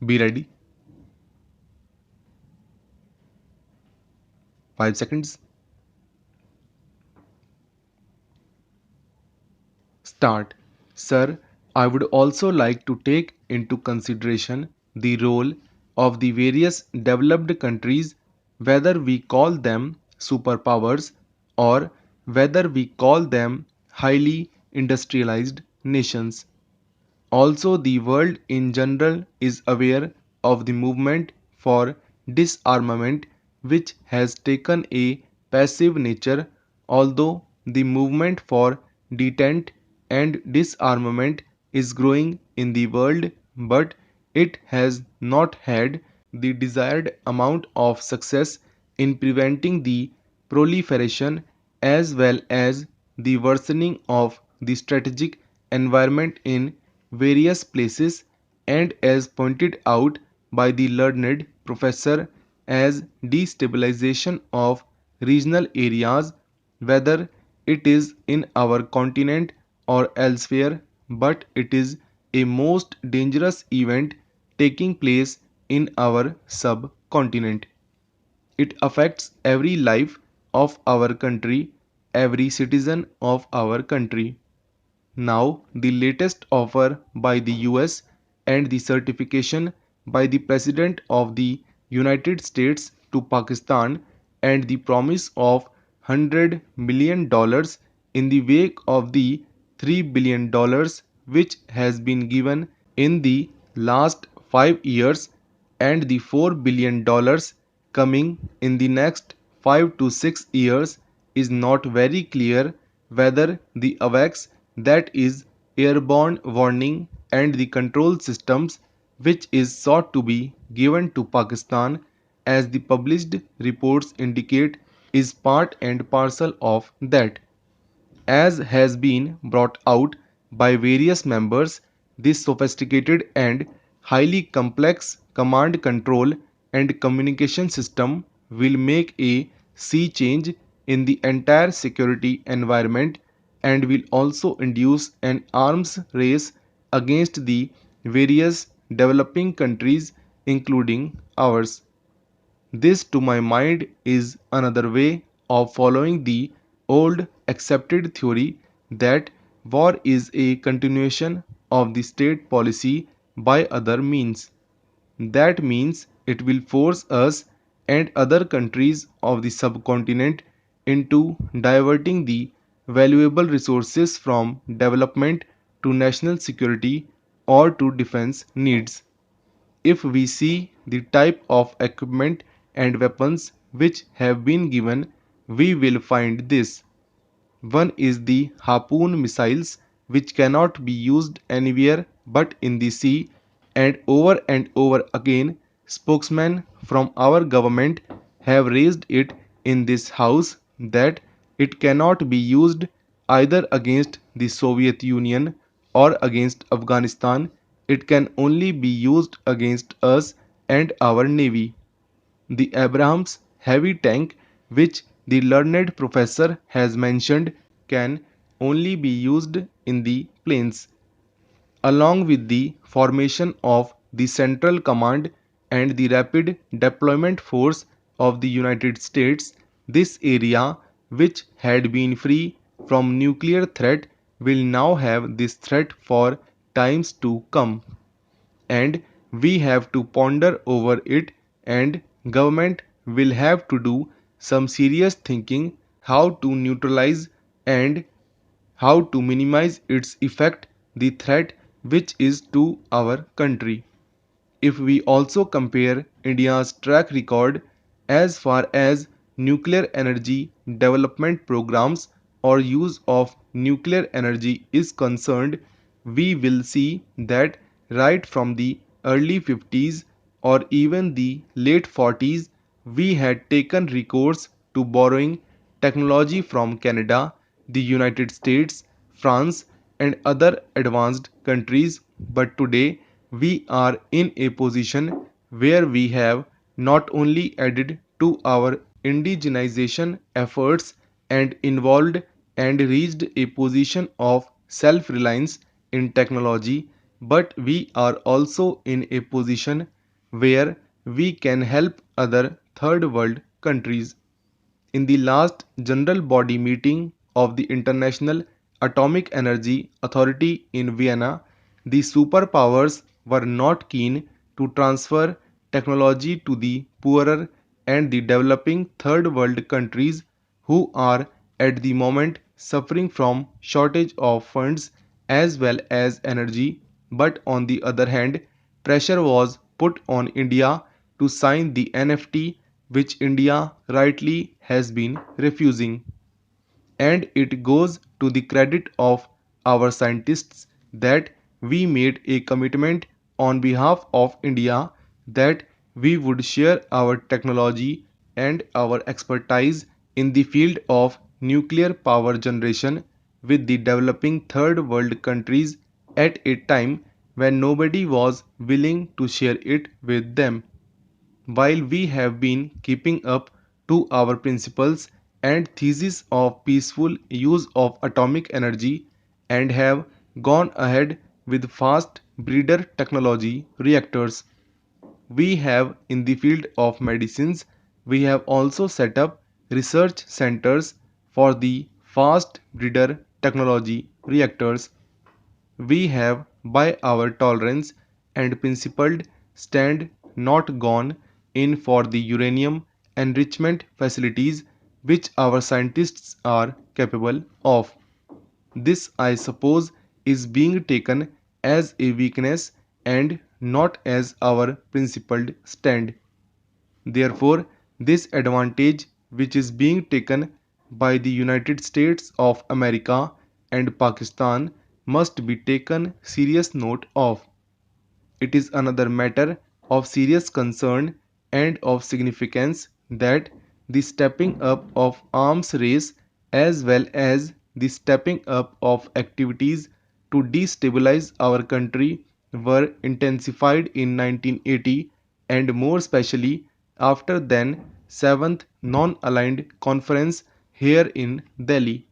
Be ready. 5 seconds. Start. Sir, I would also like to take into consideration the role of the various developed countries, whether we call them superpowers or whether we call them highly industrialized nations. Also, the world in general is aware of the movement for disarmament, which has taken a passive nature, although the movement for detent and disarmament is growing in the world, but it has not had the desired amount of success in preventing the proliferation as well as the worsening of the strategic environment in various places, and as pointed out by the learned professor, as destabilization of regional areas, whether it is in our continent or elsewhere, but it is a most dangerous event taking place in our subcontinent. It affects every life of our country, every citizen of our country. Now, the latest offer by the US and the certification by the President of the United States to Pakistan and the promise of $100 million in the wake of the $3 billion which has been given in the last 5 years and the $4 billion coming in the next 5 to 6 years is not very clear whether the AWACS, that is airborne warning, and the control systems which is sought to be given to Pakistan, as the published reports indicate, is part and parcel of that. As has been brought out by various members, this sophisticated and highly complex command control and communication system will make a sea change in the entire security environment and will also induce an arms race against the various developing countries, including ours. This, to my mind, is another way of following the old accepted theory that war is a continuation of the state policy by other means. That means it will force us and other countries of the subcontinent into diverting the valuable resources from development to national security or to defense needs. If we see the type of equipment and weapons which have been given, we will find this. One is the harpoon missiles, which cannot be used anywhere but in the sea, and over again, spokesmen from our government have raised it in this house that it cannot be used either against the Soviet Union or against Afghanistan. It can only be used against us and our navy. The Abrams heavy tank, which the learned professor has mentioned, can only be used in the plains. Along with the formation of the Central Command and the Rapid Deployment Force of the United States, this area, which had been free from nuclear threat, will now have this threat for times to come, and we have to ponder over it, and government will have to do some serious thinking how to neutralize and how to minimize its effect, the threat which is to our country. If we also compare India's track record as far as nuclear energy development programs or use of nuclear energy is concerned, we will see that right from the early 50s or even the late 40s, we had taken recourse to borrowing technology from Canada, the United States, France, and other advanced countries, but today we are in a position where we have not only added to our indigenization efforts and involved and reached a position of self reliance in technology, but we are also in a position where we can help other third world countries. In the last general body meeting of the International Atomic Energy Authority in Vienna, the superpowers were not keen to transfer technology to the poorer and the developing third world countries who are at the moment suffering from shortage of funds as well as energy, but on the other hand, pressure was put on India to sign the NFT, which India rightly has been refusing. And it goes to the credit of our scientists that we made a commitment on behalf of India that we would share our technology and our expertise in the field of nuclear power generation with the developing third world countries at a time when nobody was willing to share it with them. While we have been keeping up to our principles and thesis of peaceful use of atomic energy and have gone ahead with fast breeder technology reactors, we have in the field of medicines, we have also set up research centers for the fast breeder technology reactors. We have, by our tolerance and principled stand, not gone in for the uranium enrichment facilities which our scientists are capable of. This, I suppose, is being taken as a weakness and not as our principled stand. Therefore, this advantage which is being taken by the United States of America and Pakistan must be taken serious note of. It is another matter of serious concern and of significance that the stepping up of arms race as well as the stepping up of activities to destabilize our country were intensified in 1980 and more specially after then 7th non-aligned conference here in Delhi.